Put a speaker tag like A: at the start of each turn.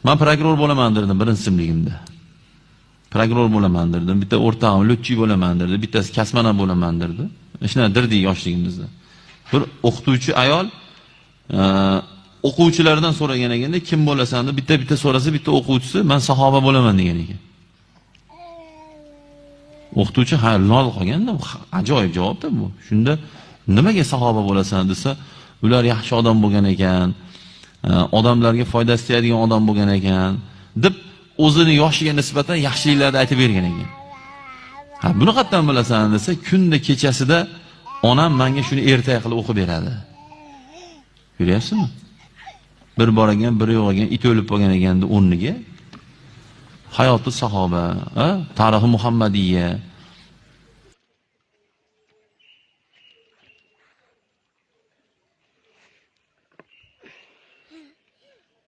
A: Men prokuror bo'laman derdim birinchi sinfligimda. Prokuror bo'laman derdim. Bitta o'rtog'im lutchi bo'laman derdi, bittasi kasmana bo'laman derdi. Shuna dirdik yoshligimizda. Bir o'qituvchi ayol o'quvchilardan so'ragan ekanda, kim bo'lasan deb bitta so'rasa, bitta o'quvchisi men sahoba bo'laman degan ekan. O'qituvchi ha lol qolganda, ajoyib javobda bu. Shunda nimaga sahoba bo'lasan desa, ular yaxshi odam bo'lgan ekan, odamlarga foydasi tegadigan odam bo'lgan ekan deb o'zini yoshiga nisbatan yaxshiliklarni aytib bergan ekan. Ha, buni qayerdan bilasan desa, kunda kechasida onam menga shuni ertak qilib o'qib beradi. Ko'ryapsizmi? Bir bor ekan, bir yo'q ekan, it o'lib qolgan ekanda o'rniga hayoti sahoba, tarixi Muhammadiyya,